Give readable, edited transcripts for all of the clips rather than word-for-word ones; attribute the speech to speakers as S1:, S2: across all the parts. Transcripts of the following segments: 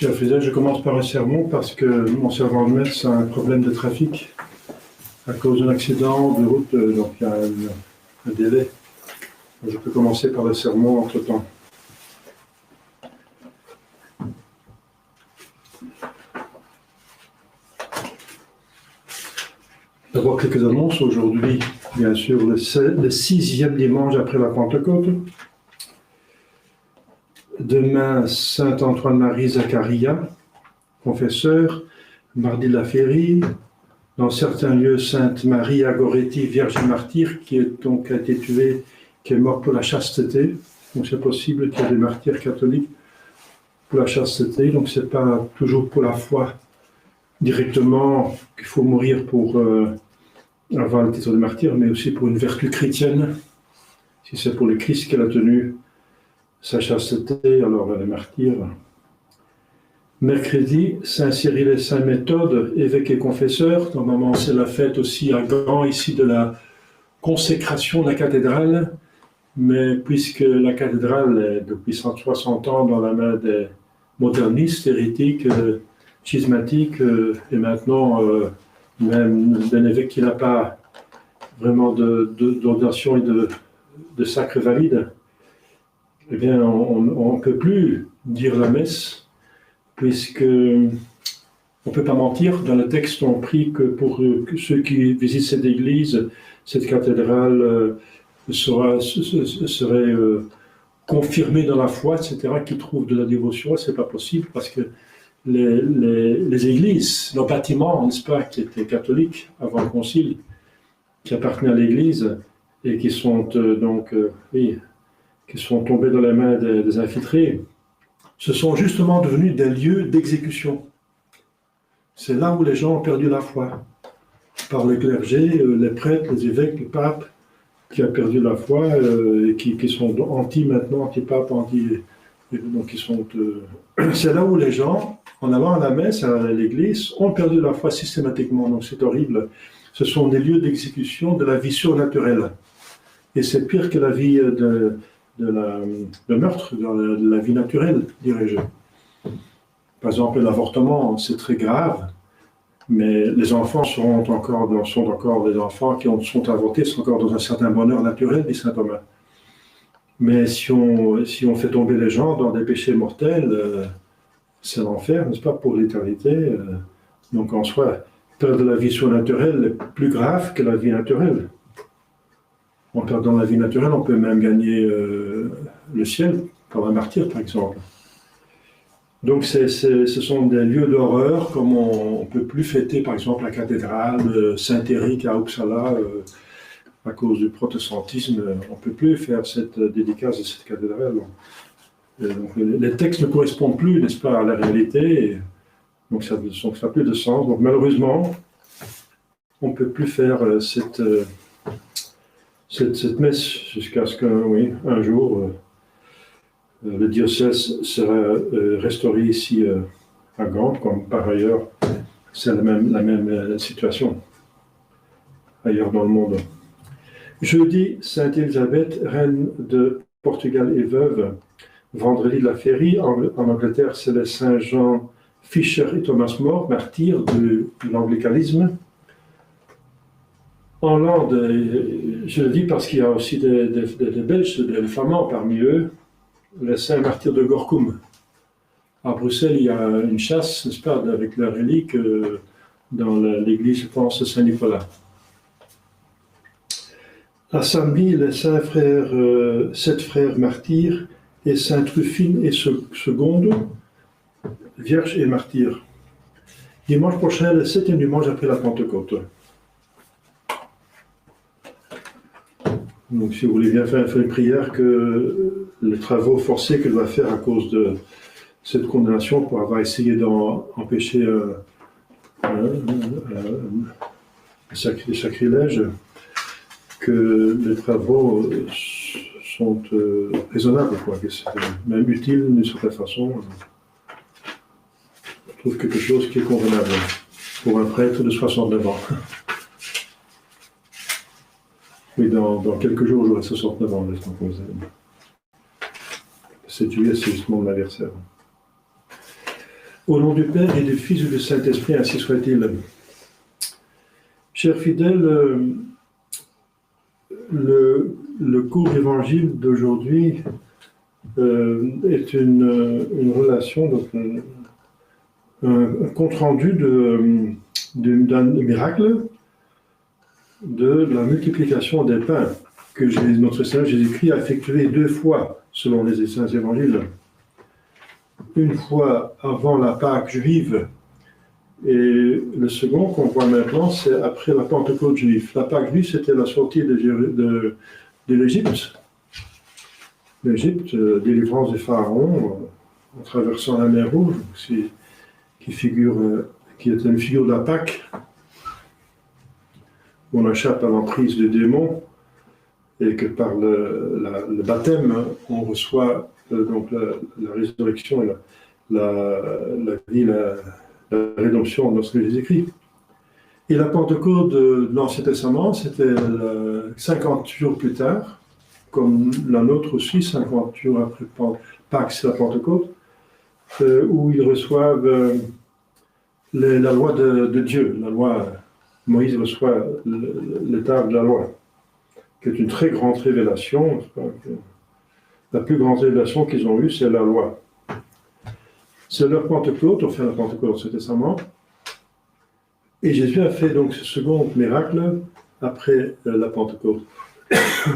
S1: Chers fidèles, je commence par un sermon parce que mon servant de messe a un problème de trafic à cause d'un accident de route, donc il y a un délai. Je peux commencer par le sermon entre-temps. D'abord quelques annonces. Aujourd'hui, bien sûr, le 6e dimanche après la Pentecôte. Demain, Saint-Antoine-Marie Zacharia, confesseur. Mardi de la Féerie. Dans certains lieux, Sainte Marie Agoretti, Vierge et martyre, qui a été tuée, qui est morte pour la chasteté. Donc c'est possible qu'il y ait des martyrs catholiques pour la chasteté. Donc c'est pas toujours pour la foi directement qu'il faut mourir pour avoir le titre de martyr, mais aussi pour une vertu chrétienne. Si c'est pour le Christ qu'elle a tenu sa chasteté, alors elle est martyr. Mercredi, Saint Cyril et Saint Méthode, évêque et confesseur. Normalement, c'est la fête aussi à Gand, ici, de la consécration de la cathédrale. Mais puisque la cathédrale est depuis 160 ans dans la main des modernistes, hérétiques, schismatiques, et maintenant même d'un évêque qui n'a pas vraiment d'ordination et de sacre valide, eh bien, on ne peut plus dire la messe, puisque on ne peut pas mentir. Dans le texte, on prie que pour ceux qui visitent cette église, cette cathédrale serait confirmée dans la foi, etc., qui trouvent de la dévotion. Ce n'est pas possible, parce que les églises, nos bâtiments, n'est-ce pas, qui étaient catholiques avant le concile, qui appartenaient à l'église, et qui sont qui sont tombés dans les mains des infiltrés, ce sont justement devenus des lieux d'exécution. C'est là où les gens ont perdu la foi. Par le clergé, les prêtres, les évêques, le pape, qui a perdu la foi, et qui sont maintenant, anti-pape, donc ils sont... c'est là où les gens, en allant à la messe, à l'église, ont perdu la foi systématiquement. Donc c'est horrible. Ce sont des lieux d'exécution de la vie surnaturelle. Et c'est pire que la vie de meurtre, de la vie naturelle, dirais-je. Par exemple, l'avortement, c'est très grave, mais les enfants sont encore des enfants qui sont avortés, sont encore dans un certain bonheur naturel, dit saint Thomas. Mais si on fait tomber les gens dans des péchés mortels, c'est l'enfer, n'est-ce pas, pour l'éternité. Donc en soi, perdre la vie surnaturelle est plus grave que la vie naturelle. En perdant la vie naturelle, on peut même gagner le ciel, par un martyr par exemple. Donc ce sont des lieux d'horreur, comme on ne peut plus fêter par exemple la cathédrale Saint-Éric à Uppsala, à cause du protestantisme, on ne peut plus faire cette dédicace de cette cathédrale. Donc, les textes ne correspondent plus, n'est-ce pas, à la réalité, donc ça n'a plus de sens. Donc malheureusement, on ne peut plus faire cette messe jusqu'à ce qu'un oui, un jour le diocèse sera restauré ici à Gand, comme par ailleurs c'est la même situation ailleurs dans le monde. Jeudi, Sainte Élisabeth, reine de Portugal et veuve. Vendredi de la Féerie, en Angleterre, c'est les Saint Jean Fisher et Thomas More, martyrs de l'anglicanisme. En Hollande, je le dis parce qu'il y a aussi des Belges, des Flamands parmi eux, les Saints martyrs de Gorkum. À Bruxelles, il y a une chasse, n'est-ce pas, avec leurs reliques dans l'église, je pense, Saint-Nicolas. À samedi, les saints frères, 7 frères martyrs, et Saint Truffine et Seconde, vierge et martyr. Dimanche prochain, le 7e dimanche après la Pentecôte. Donc, si vous voulez bien faire une prière, que les travaux forcés qu'elle va faire à cause de cette condamnation pour avoir essayé d'empêcher des sacrilèges, que les travaux sont raisonnables, quoi, que c'est même utile d'une certaine façon. Je trouve quelque chose qui est convenable pour un prêtre de 69 ans. Oui, dans quelques jours, j'aurai 69 ans, laisse-moi poser. C'est juillet, c'est justement mon anniversaire. Au nom du Père et du Fils et du Saint-Esprit, ainsi soit-il. Chers fidèles, le cours d'évangile d'aujourd'hui est une relation, donc un compte-rendu d'un miracle de la multiplication des pains que notre Seigneur Jésus-Christ a effectué 2 fois selon les saints évangiles. Une fois avant la Pâque juive, et le second qu'on voit maintenant, c'est après la Pentecôte juive. La Pâque juive, c'était la sortie de l'Égypte. L'Égypte, délivrance des pharaons en traversant la mer Rouge, qui était une figure de la Pâque. On échappe à l'emprise des démons et que par le baptême, on reçoit donc la résurrection et la vie, la rédemption de notre Jésus-Christ. Et la Pentecôte de l'Ancien Testament, c'était 50 jours plus tard, comme la nôtre aussi, 50 jours après Pâques, c'est la Pentecôte, où ils reçoivent la loi de Dieu, la loi. Moïse reçoit l'état de la loi, qui est une très grande révélation. La plus grande révélation qu'ils ont eue, c'est la loi. C'est leur Pentecôte, on fait la Pentecôte dans ce testament. Et Jésus a fait donc ce second miracle après la Pentecôte.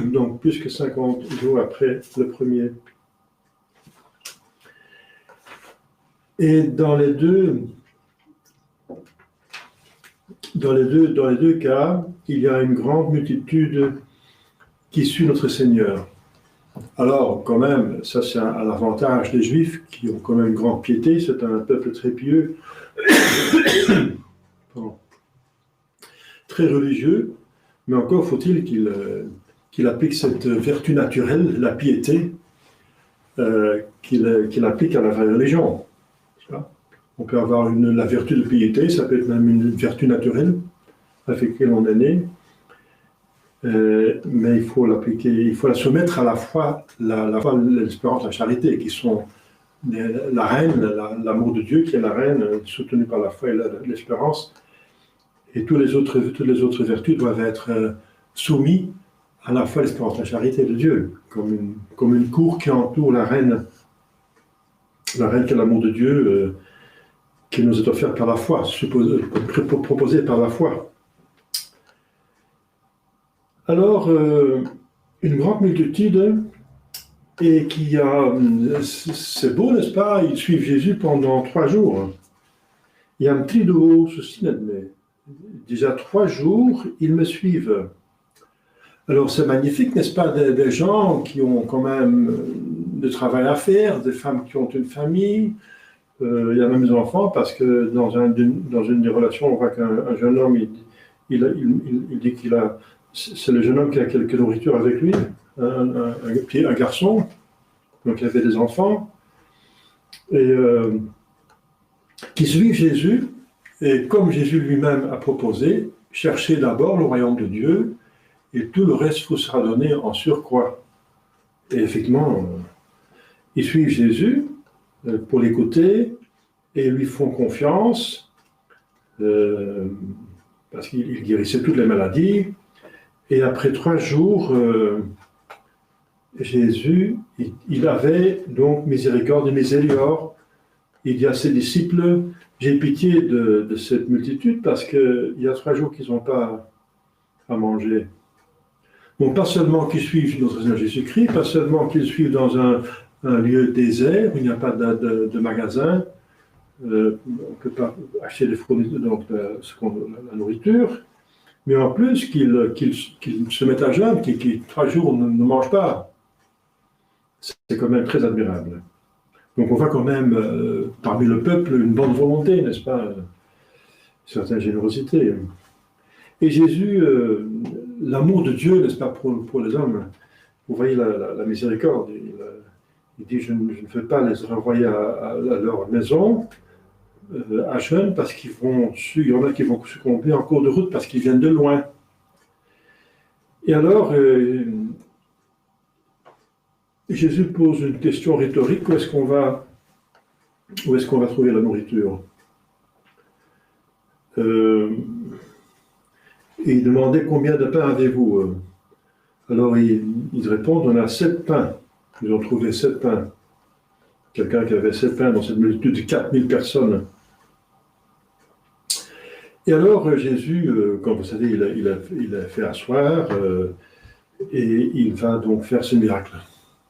S1: Donc plus que 50 jours après le premier. Et dans les deux cas, il y a une grande multitude qui suit notre Seigneur. Alors, quand même, ça c'est à l'avantage des Juifs qui ont quand même une grande piété, c'est un peuple très pieux, très religieux, mais encore faut-il qu'il applique cette vertu naturelle, la piété, qu'il applique à la vraie religion. On peut avoir la vertu de piété, ça peut être même une vertu naturelle avec laquelle on est né, mais il faut l'appliquer, il faut la soumettre à la foi, l'espérance, la charité, qui sont la reine, l'amour de Dieu qui est la reine, soutenue par la foi et l'espérance, et toutes les autres vertus doivent être soumises à la foi, l'espérance, la charité de Dieu, comme une cour qui entoure la reine qui est l'amour de Dieu, qui nous est offert par la foi, proposé par la foi. Alors, une grande multitude, et c'est beau, n'est-ce pas, ils suivent Jésus pendant 3 jours. Il y a un petit dos, ceci, mais déjà 3 jours, ils me suivent. Alors, c'est magnifique, n'est-ce pas, des gens qui ont quand même du travail à faire, des femmes qui ont une famille. Il y a même des enfants, parce que dans une des relations, on voit qu'un jeune homme, il dit qu'il a c'est le jeune homme qui a quelques nourritures avec lui, un garçon, donc il avait des enfants, et qui suivent Jésus, et comme Jésus lui-même a proposé, cherchez d'abord le royaume de Dieu, et tout le reste vous sera donné en surcroît. Et effectivement, ils suivent Jésus pour l'écouter, et lui font confiance, parce qu'il guérissait toutes les maladies. Et après 3 jours, Jésus, il avait donc miséricorde de Misélior. Il dit à ses disciples, j'ai pitié de cette multitude parce qu'il y a 3 jours qu'ils n'ont pas à manger. Donc pas seulement qu'ils suivent notre Seigneur Jésus-Christ, pas seulement qu'ils suivent dans un lieu désert où il n'y a pas de magasin, on ne peut pas acheter des fournitures, donc la nourriture, mais en plus qu'ils se mettent à jeûne, qu'ils 3 jours ne mangent pas. C'est quand même très admirable. Donc on voit quand même parmi le peuple une bonne volonté, n'est-ce pas, une certaine générosité. Et Jésus, l'amour de Dieu, n'est-ce pas, pour les hommes, vous voyez la miséricorde, il dit je ne veux pas les renvoyer à leur maison à jeûne parce qu'il y en a qui vont succomber en cours de route parce qu'ils viennent de loin. Et alors, Jésus pose une question rhétorique, où est-ce qu'on va trouver la nourriture? Et il demandait combien de pains avez-vous? Alors ils répondent, on a 7 pains. Ils ont trouvé 7 pains. Quelqu'un qui avait 7 pains dans cette multitude de 4000 personnes. Et alors Jésus, comme vous savez, il a fait asseoir et il va donc faire ce miracle.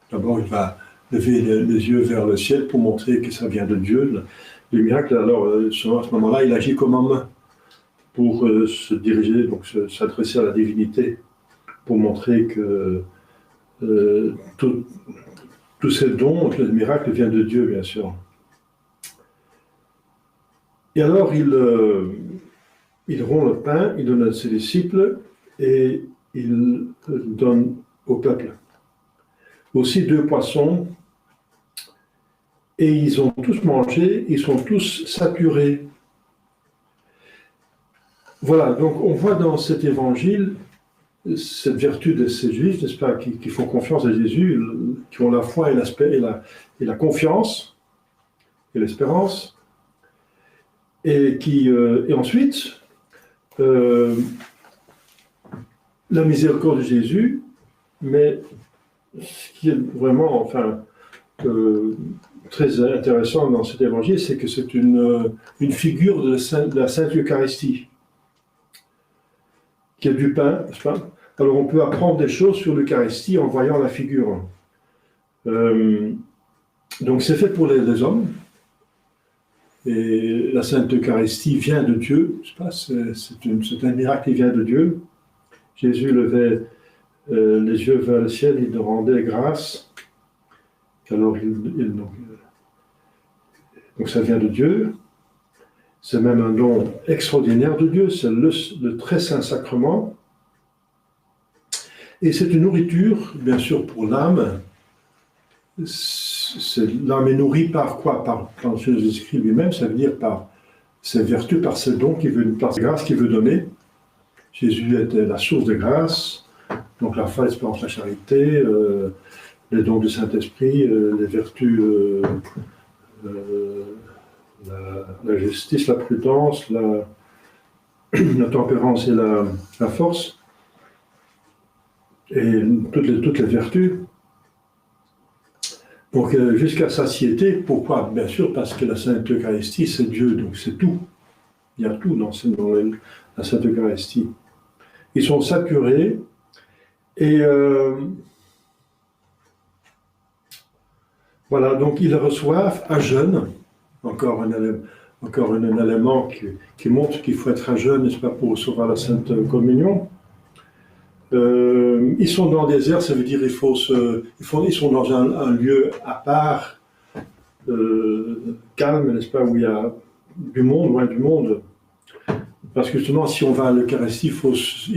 S1: D'abord, il va lever les yeux vers le ciel pour montrer que ça vient de Dieu, le miracle. Alors, à ce moment-là, il agit comme homme pour se diriger, donc s'adresser à la divinité, pour montrer que tous ces dons, le miracle vient de Dieu, bien sûr. Et alors, il rompt le pain, il donne à ses disciples et il donne au peuple. Aussi 2 poissons, et ils ont tous mangé, ils sont tous saturés. Voilà, donc on voit dans cet évangile cette vertu de ces Juifs, n'est-ce pas, qui font confiance à Jésus, qui ont la foi et la confiance et l'espérance, et ensuite la miséricorde de Jésus, mais ce qui est vraiment, très intéressant dans cet évangile, c'est que c'est une figure de la Sainte Eucharistie, qui est du pain, n'est-ce pas? Alors on peut apprendre des choses sur l'Eucharistie en voyant la figure. Donc c'est fait pour les hommes, et la Sainte Eucharistie vient de Dieu, n'est-ce pas? C'est un miracle qui vient de Dieu. Jésus levait les yeux vers le ciel, il rendait grâce. Alors, donc ça vient de Dieu. C'est même un don extraordinaire de Dieu, c'est le très saint sacrement. Et c'est une nourriture, bien sûr, pour l'âme. L'âme est nourrie par quoi? Par Jésus-Christ lui-même, ça veut dire par ses vertus, par ses dons, par ses grâces qu'il veut donner. Jésus était la source de grâce. Donc la foi, l'espérance, la charité, les dons du Saint-Esprit, les vertus, la justice, la prudence, la tempérance et la force, et toutes les vertus. Donc jusqu'à satiété, pourquoi? Bien sûr parce que la Sainte Eucharistie, c'est Dieu, donc c'est tout. Il y a tout dans la Sainte Eucharistie. Ils sont saturés. Et voilà, donc ils reçoivent à jeûne, encore un élément qui montre qu'il faut être à jeûne, n'est-ce pas, pour recevoir la Sainte Communion. Ils sont dans le désert, ça veut dire ils sont dans un lieu à part, calme, n'est-ce pas, où il y a du monde, loin du monde. Parce que justement, si on va à l'Eucharistie, il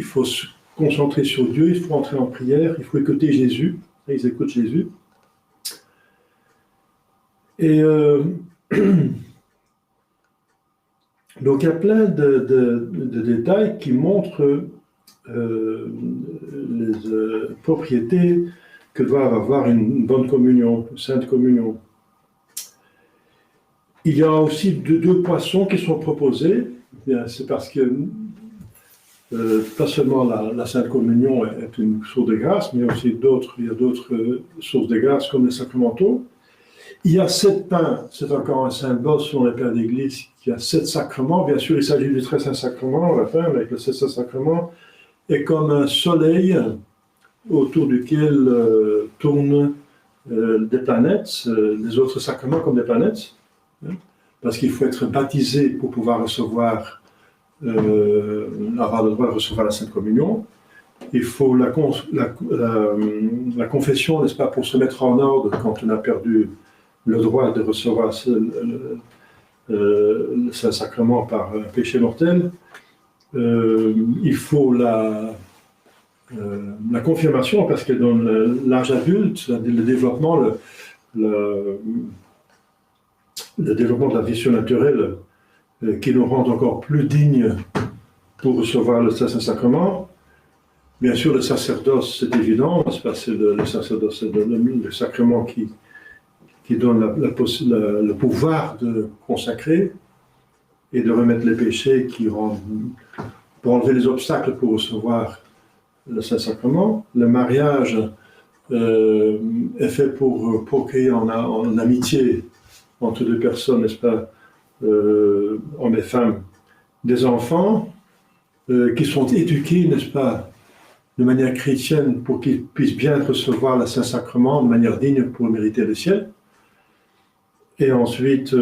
S1: faut se concentrer sur Dieu, il faut entrer en prière, il faut écouter Jésus. Et ils écoutent Jésus. Et donc il y a plein de détails qui montrent les propriétés que doit avoir une bonne communion, une sainte communion. Il y a aussi deux poissons qui sont proposés. C'est parce que pas seulement la Sainte Communion est une source de grâce, mais aussi il y a d'autres sources de grâce comme les sacramentaux. Il y a 7 pains, c'est encore un symbole selon les pères d'Église, il y a 7 sacrements. Bien sûr, il s'agit du très saint sacrement, la pain avec le 7 sacrements, est comme un soleil autour duquel tournent des planètes, les autres sacrements comme des planètes, hein, parce qu'il faut être baptisé pour pouvoir recevoir avoir le droit de recevoir la Sainte Communion. Il faut la confession, n'est-ce pas, pour se mettre en ordre quand on a perdu le droit de recevoir le Saint-Sacrement par un péché mortel. Il faut la confirmation, parce que dans l'âge adulte, le développement, le développement de la vie surnaturelle qui nous rend encore plus dignes pour recevoir le Saint-Sacrement. Bien sûr, le sacerdoce, c'est évident, c'est le sacerdoce, c'est le sacrement qui donne le pouvoir de consacrer et de remettre les péchés pour enlever les obstacles pour recevoir le Saint-Sacrement. Le mariage est fait pour créer en amitié entre deux personnes, n'est-ce pas, hommes et femmes, des enfants qui sont éduqués, n'est-ce pas, de manière chrétienne pour qu'ils puissent bien recevoir le Saint-Sacrement de manière digne pour mériter le ciel. Et ensuite,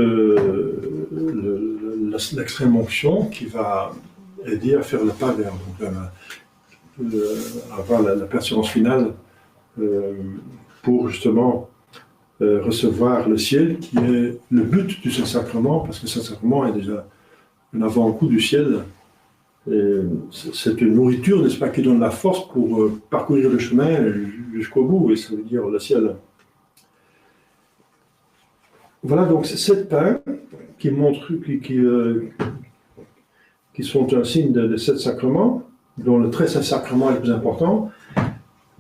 S1: l'extrême onction qui va aider à faire le pas vers avoir la persévérance finale pour justement recevoir le ciel, qui est le but du Saint-Sacrement, parce que le Saint-Sacrement est déjà un avant-goût du ciel. C'est une nourriture, n'est-ce pas, qui donne la force pour parcourir le chemin jusqu'au bout, et ça veut dire le ciel. Voilà donc ces 7 pains qui montrent, qui sont un signe de 7 sacrements, dont le très saint sacrement est le plus important.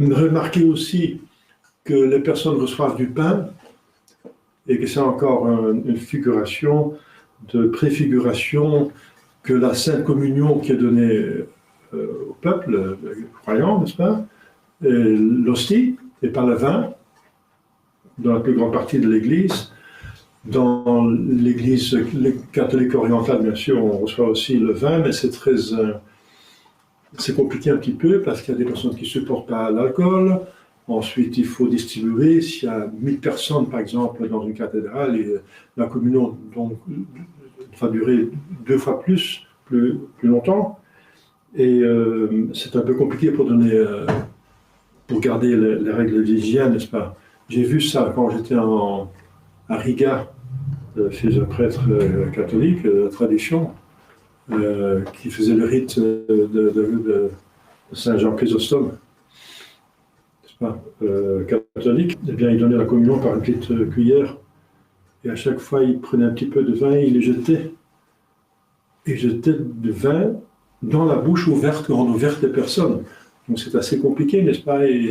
S1: Remarquez aussi que les personnes reçoivent du pain et que c'est encore une figuration de préfiguration que la Sainte Communion qui est donnée au peuple croyant, n'est-ce pas, l'hostie et par le vin, dans la plus grande partie de l'Église. Dans l'Église catholique orientale, bien sûr, on reçoit aussi le vin, mais c'est compliqué un petit peu parce qu'il y a des personnes qui ne supportent pas l'alcool. Ensuite, il faut distribuer. S'il y a 1000 personnes, par exemple, dans une cathédrale, et la communion donc, va durer 2 fois plus longtemps. Et c'est un peu compliqué pour garder les règles d'hygiène, n'est-ce pas? J'ai vu ça quand j'étais à Riga, chez un prêtre catholique, la tradition, qui faisait le rite de Saint Jean Chrysostome, n'est-ce pas, catholique. Eh bien, il donnait la communion par une petite cuillère, et à chaque fois, il prenait un petit peu de vin et il le jetait. Et jetait du vin dans la bouche ouverte, grande ouverte des personnes. Donc c'est assez compliqué, n'est-ce pas? Et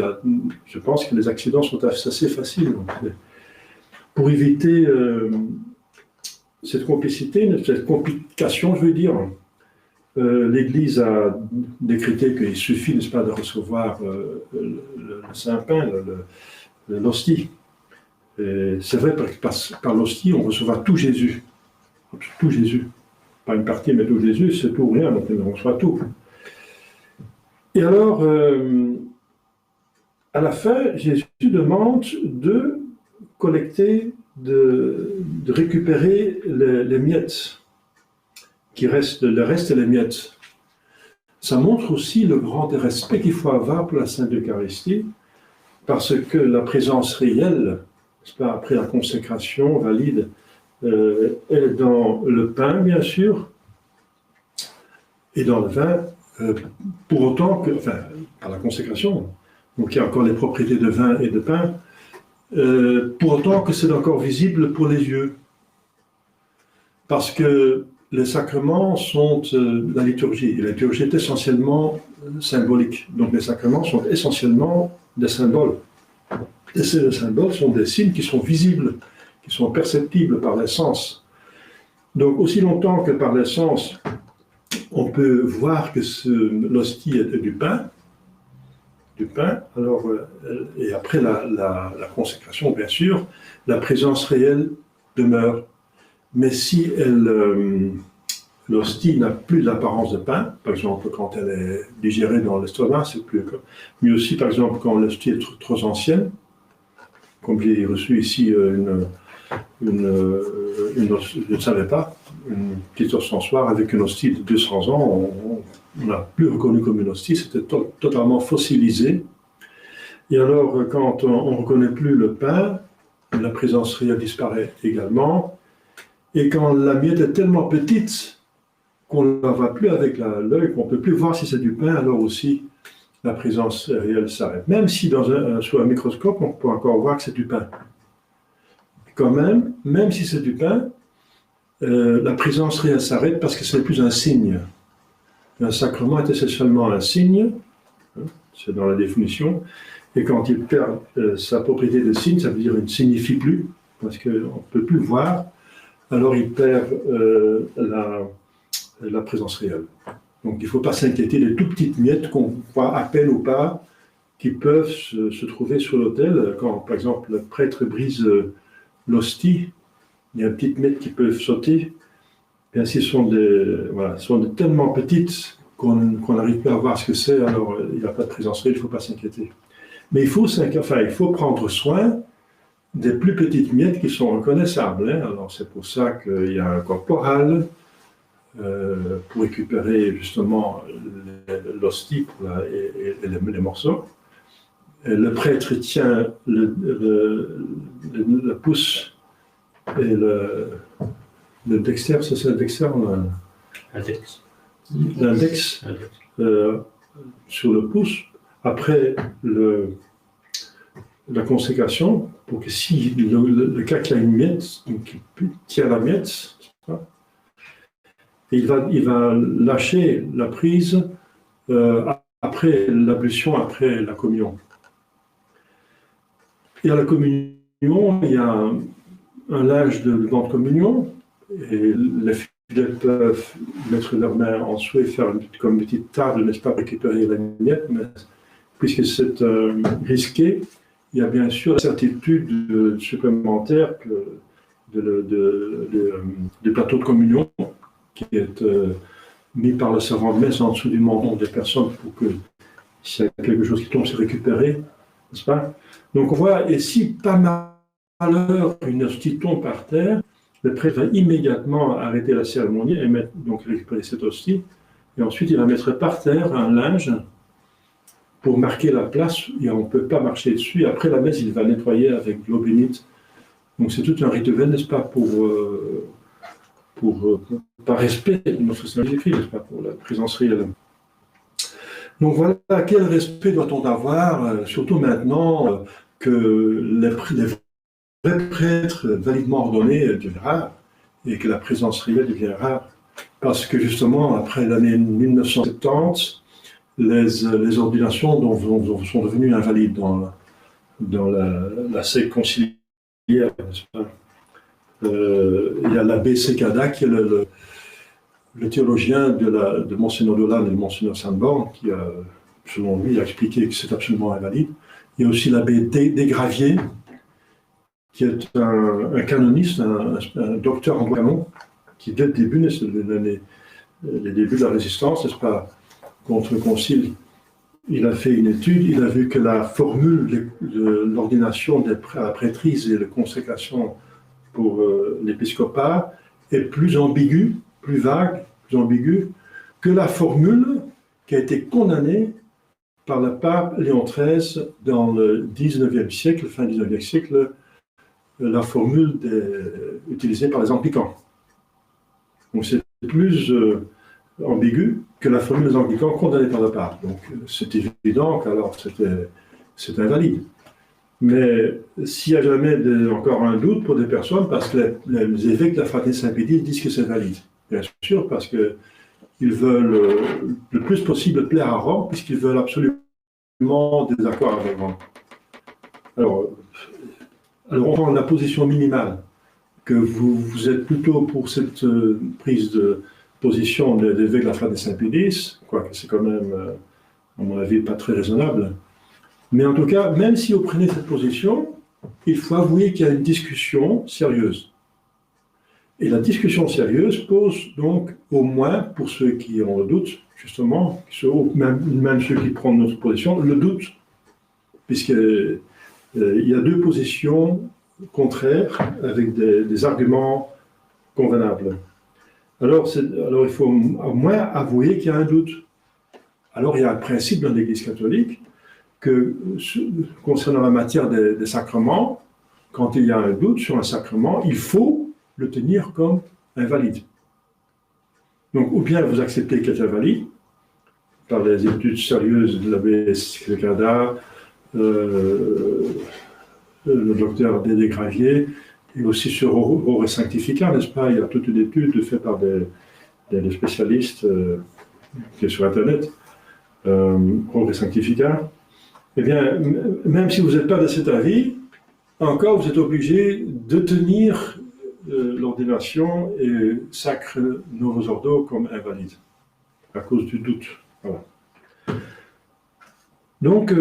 S1: je pense que les accidents sont assez faciles. Donc, pour éviter cette complicité, cette complication, je veux dire, l'Église a décrété qu'il suffit, n'est-ce pas, de recevoir le Saint-Pain, l'hostie. C'est vrai, par l'hostie, on recevra tout Jésus. Tout Jésus. Pas une partie, mais tout Jésus, c'est tout ou rien, donc on reçoit tout. Et alors, à la fin, Jésus demande de collecter, de récupérer les miettes, le reste et les miettes. Ça montre aussi le grand respect qu'il faut avoir pour la Sainte Eucharistie, parce que la présence réelle, après la consécration valide, est dans le pain, bien sûr, et dans le vin, pour autant que, par la consécration. Donc il y a encore les propriétés de vin et de pain, pour autant que c'est encore visible pour les yeux. Parce que les sacrements sont la liturgie. Et la liturgie est essentiellement symbolique. Donc les sacrements sont essentiellement des symboles. Et ces symboles sont des signes qui sont visibles, qui sont perceptibles par les sens. Donc aussi longtemps que par les sens, on peut voir que l'hostie est du pain, alors, et après la consécration, bien sûr, la présence réelle demeure. Mais si l'hostie n'a plus l'apparence de pain, par exemple quand elle est digérée dans l'estomac, c'est plus comme. Mais aussi, par exemple, quand l'hostie est trop ancienne, comme j'ai reçu ici je ne savais pas, une petite ostensoire avec une hostie de 200 ans, on n'a plus reconnu comme une hostie, c'était totalement fossilisé. Et alors, quand on ne reconnaît plus le pain, la présence réelle disparaît également. Et quand la miette est tellement petite qu'on ne la voit plus avec l'œil, qu'on ne peut plus voir si c'est du pain, alors aussi la présence réelle s'arrête. Même si sous un microscope, on peut encore voir que c'est du pain. Quand même si c'est du pain, la présence réelle s'arrête parce que ce n'est plus un signe. Un sacrement est essentiellement un signe, hein, c'est dans la définition, et quand il perd sa propriété de signe, ça veut dire qu'il ne signifie plus, parce qu'on ne peut plus voir, alors il perd la présence réelle. Donc il ne faut pas s'inquiéter des tout petites miettes qu'on voit à peine ou pas, qui peuvent se trouver sur l'autel. Quand, par exemple, le prêtre brise l'hostie, il y a des petites miettes qui peuvent sauter. Bien, si sont tellement petites qu'on n'arrive pas à voir ce que c'est, alors il n'y a pas de présence réelle, il ne faut pas s'inquiéter. Mais il faut prendre soin des plus petites miettes qui sont reconnaissables. Hein. Alors c'est pour ça qu'il y a un corporal pour récupérer justement l'hostie et les morceaux. Et le prêtre tient le pouce et le dexter, c'est ça le dexter, l'index sur le pouce. Après la consécration, pour que si le cas qu'il y a une miette, qu'il tient la miette, et il va lâcher la prise après l'ablution, après la communion. Et à la communion, il y a un linge de banc de communion, et les fidèles peuvent mettre leurs mains en dessous et faire comme une petite table, n'est-ce pas, pour récupérer la miette, mais puisque c'est risqué, il y a bien sûr la certitude supplémentaire du plateau de communion qui est mis par le servant de messe en dessous du menton des personnes pour que s'il y a quelque chose qui tombe, c'est récupéré, n'est-ce pas? Donc on voit, et si par malheur une hostie tombe par terre, le prêtre va immédiatement arrêter la cérémonie et donc récupérer cette hostie, et ensuite il va mettre par terre un linge pour marquer la place, et on ne peut pas marcher dessus. Après la messe, il va nettoyer avec de l'eau bénite. Donc c'est tout un rituel, n'est-ce pas, par respect de notre Seigneur Jésus-Christ, n'est-ce pas, pour la présence réelle. Donc voilà, quel respect doit-on avoir, surtout maintenant que les vrais prêtres validement ordonnés deviennent rares, et que la présence réelle devient rare. Parce que justement, après l'année 1970, les ordinations sont devenues invalides dans la secte conciliaire, n'est-ce pas? Il y a l'abbé Sekada, qui est le théologien de Monseigneur Dolan et de Monseigneur Sainte-Borne, qui, selon lui, a expliqué que c'est absolument invalide. Il y a aussi l'abbé Desgraviers, qui est un canoniste, un docteur en droit canon, qui, dès le début, les débuts de la résistance, n'est-ce pas, contre le concile, il a fait une étude, il a vu que la formule de l'ordination à la prêtrise et la consécration pour l'épiscopat est plus ambiguë, plus vague, plus ambiguë, que la formule qui a été condamnée par le pape Léon XIII dans le 19e siècle, fin 19e siècle, la formule utilisée par les anglicans. Donc c'est plus ambigu, que la formule des anglicans condamnait par le pape. Donc c'est évident qu'alors c'est invalide. Mais s'il y a jamais encore un doute pour des personnes, parce que les évêques de la fraternité Saint-Pédis disent que c'est valide. Bien sûr, parce qu'ils veulent le plus possible plaire à Rome, puisqu'ils veulent absolument des accords avec Rome. Alors on prend la position minimale, que vous êtes plutôt pour cette prise de position des évêques de la fraternité Saint-Pédis, quoique c'est quand même, à mon avis, pas très raisonnable. Mais en tout cas, même si vous prenez cette position, il faut avouer qu'il y a une discussion sérieuse. Et la discussion sérieuse pose donc, au moins pour ceux qui ont le doute, justement, même ceux qui prennent notre position, le doute, puisqu'il y a deux positions contraires avec des arguments convenables. Alors il faut au moins avouer qu'il y a un doute. Alors il y a un principe dans l'Église catholique que concernant la matière des sacrements, quand il y a un doute sur un sacrement, il faut le tenir comme invalide. Donc, ou bien vous acceptez qu'il est invalide, par les études sérieuses de l'abbé Secada, le docteur Dédé Gravier, et aussi sur Ore Sanctifica, n'est-ce pas? Il y a toute une étude faite par des spécialistes qui est sur Internet, Ore Sanctifica. Eh bien, même si vous n'êtes pas de cet avis, encore vous êtes obligé de tenir l'ordination et sacre Novus Ordo comme invalide, à cause du doute. Voilà. Donc,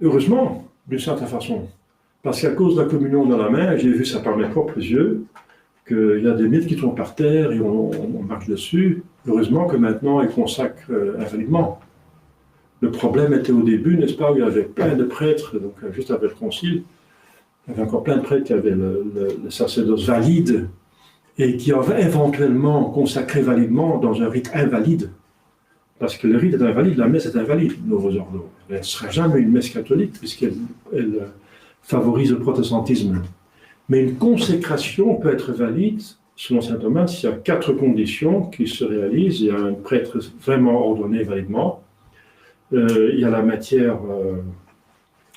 S1: heureusement, d'une certaine façon, parce qu'à cause de la communion dans la main, j'ai vu ça par mes propres yeux, qu'il y a des mythes qui tombent par terre et on marche dessus. Heureusement que maintenant, ils consacrent invalidement. Le problème était au début, n'est-ce pas, où il y avait plein de prêtres, donc juste après le concile, il y avait encore plein de prêtres qui avaient le sacerdoce valide et qui avaient éventuellement consacré validement dans un rite invalide. Parce que le rite est invalide, la messe est invalide, Novus Ordo. Elle ne sera jamais une messe catholique puisqu'elle favorise le protestantisme. Mais une consécration peut être valide, selon saint Thomas, s'il y a 4 conditions qui se réalisent. Il y a un prêtre vraiment ordonné validement. Il y a la matière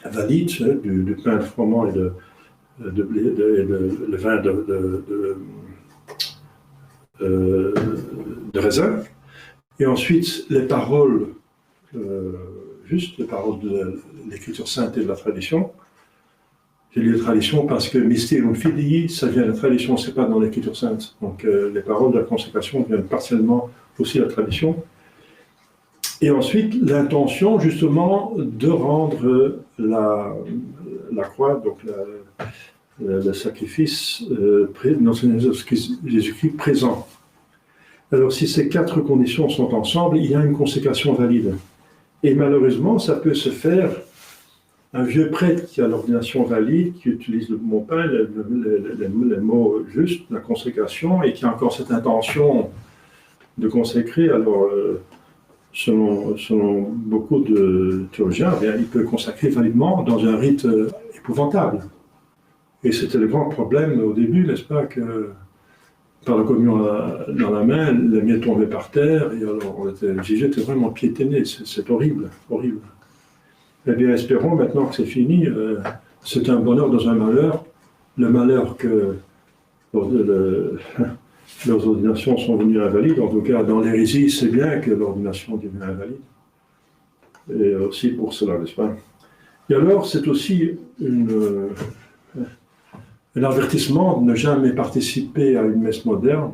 S1: valide, du pain de froment et le vin de raisin. Et ensuite, les paroles, juste les paroles de l'écriture sainte et de la tradition. J'ai lu la tradition parce que Mysterium Filii, ça vient de la tradition, c'est pas dans l'écriture sainte. Donc les paroles de la consécration viennent partiellement aussi de la tradition. Et ensuite, l'intention, justement, de rendre la croix, donc le sacrifice dans Jésus-Christ présent. Alors, si ces 4 conditions sont ensemble, il y a une consécration valide. Et malheureusement, ça peut se faire. Un vieux prêtre qui a l'ordination valide, qui utilise le bon pain, les mots justes, la consécration, et qui a encore cette intention de consacrer, alors, selon beaucoup de théologiens, eh bien, il peut consacrer validement dans un rite épouvantable. Et c'était le grand problème au début, n'est-ce pas, que par la communion dans la main, les miettes tombaient par terre, et alors le Jésus était vraiment piétiné. C'est horrible, horrible. Eh bien, espérons maintenant que c'est fini. C'est un bonheur dans un malheur. Le malheur que leurs ordinations sont venues invalides. En tout cas, dans l'hérésie, c'est bien que l'ordination devienne invalide. Et aussi pour cela, n'est-ce pas? Et alors, c'est aussi un avertissement de ne jamais participer à une messe moderne.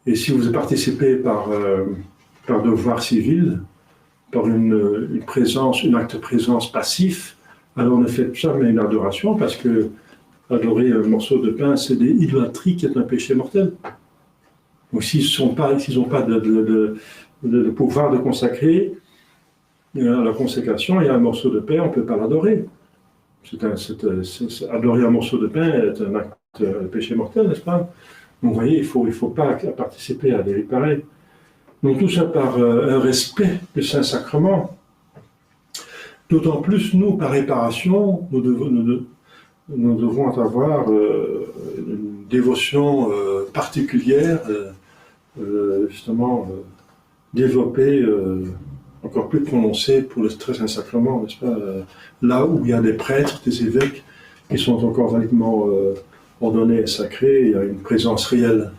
S1: Et si vous participez par devoir civil, par une présence, un acte de présence passif, alors ne faites jamais une adoration, parce que adorer un morceau de pain, c'est des idolâtries qui est un péché mortel. Donc s'ils n'ont pas de pouvoir de consacrer à la consécration, il y a un morceau de pain, on ne peut pas l'adorer. Adorer un morceau de pain est un acte de péché mortel, n'est-ce pas? Donc vous voyez, il ne faut pas participer à des rites pareils. Donc tout ça par un respect du Saint-Sacrement. D'autant plus, nous, par réparation, nous devons avoir une dévotion particulière, justement, développée, encore plus prononcée pour le très saint sacrement, n'est-ce pas? Là où il y a des prêtres, des évêques qui sont encore validement ordonnés et sacrés, il y a une présence réelle.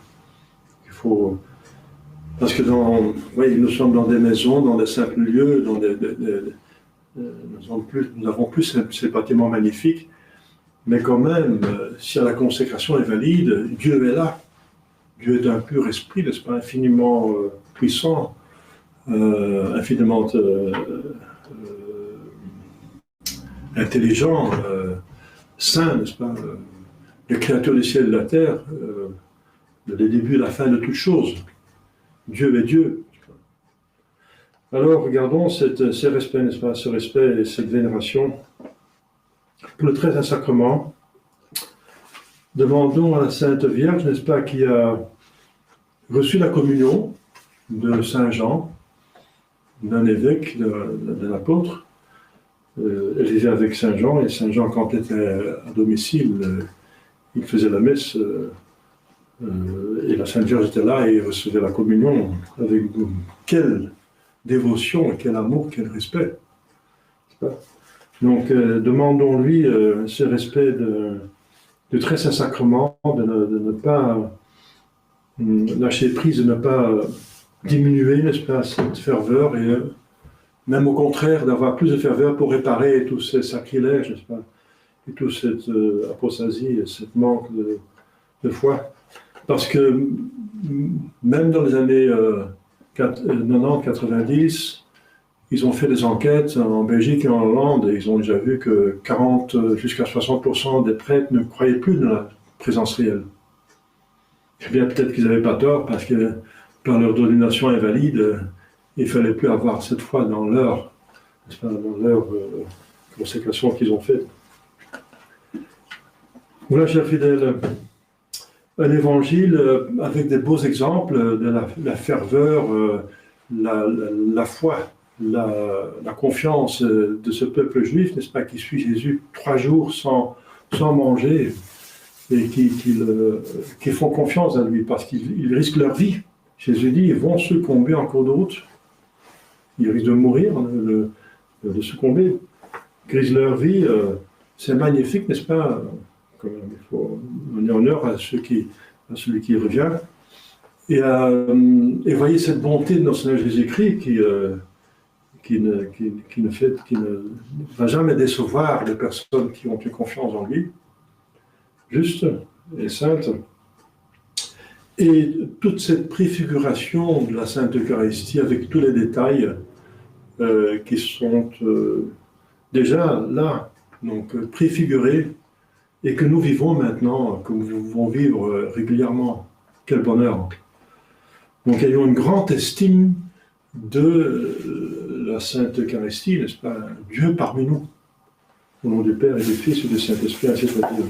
S1: Il faut... Parce que nous sommes dans des maisons, dans des simples lieux, nous n'avons plus ces bâtiments magnifiques, mais quand même, si la consécration est valide, Dieu est là. Dieu est un pur esprit, n'est-ce pas, infiniment puissant, infiniment intelligent, saint, n'est-ce pas, le créateur du ciel et de la terre, le début et la fin de toutes choses. Dieu est Dieu. Alors, regardons ce respect, n'est-ce pas, ce respect et cette vénération. Pour le très saint sacrement, demandons à la Sainte Vierge, n'est-ce pas, qui a reçu la communion de Saint Jean, d'un évêque, d'un apôtre. Elle vivait avec Saint Jean, et Saint Jean, quand il était à domicile, il faisait la messe, et la Sainte Vierge était là et recevait la communion avec quelle dévotion, quel amour, quel respect. Donc, demandons-lui ce respect du très saint sacrement, de ne pas lâcher prise, de ne pas diminuer, n'est-ce pas, cette ferveur, et même au contraire, d'avoir plus de ferveur pour réparer tous ces sacrilèges, n'est-ce pas, et toute cette apostasie, cette manque de foi. Parce que même dans les années 90, ils ont fait des enquêtes en Belgique et en Hollande, et ils ont déjà vu que 40 jusqu'à 60% des prêtres ne croyaient plus dans la présence réelle. Eh bien, peut-être qu'ils n'avaient pas tort, parce que par leur domination invalide, il ne fallait plus avoir cette foi dans leur consécration qu'ils ont faite. Voilà, chers fidèles, un évangile avec des beaux exemples de la ferveur, la foi, la confiance de ce peuple juif, n'est-ce pas, qui suit Jésus 3 jours sans manger, et qui font confiance à lui parce qu'ils risquent leur vie. Jésus dit, ils vont succomber en cours de route. Ils risquent de mourir, de succomber. Ils risquent leur vie. C'est magnifique, n'est-ce pas? Quand même, il faut donner honneur à celui qui revient. Et voyez cette bonté de notre Seigneur Jésus-Christ qui ne va jamais décevoir les personnes qui ont eu confiance en lui, juste et sainte. Et toute cette préfiguration de la Sainte Eucharistie avec tous les détails qui sont déjà là, donc préfigurés, et que nous vivons maintenant, que nous pouvons vivre régulièrement. Quel bonheur! Donc ayons une grande estime de la Sainte Eucharistie, n'est-ce pas? Dieu parmi nous. Au nom du Père et du Fils et du Saint-Esprit, ainsi soit-il.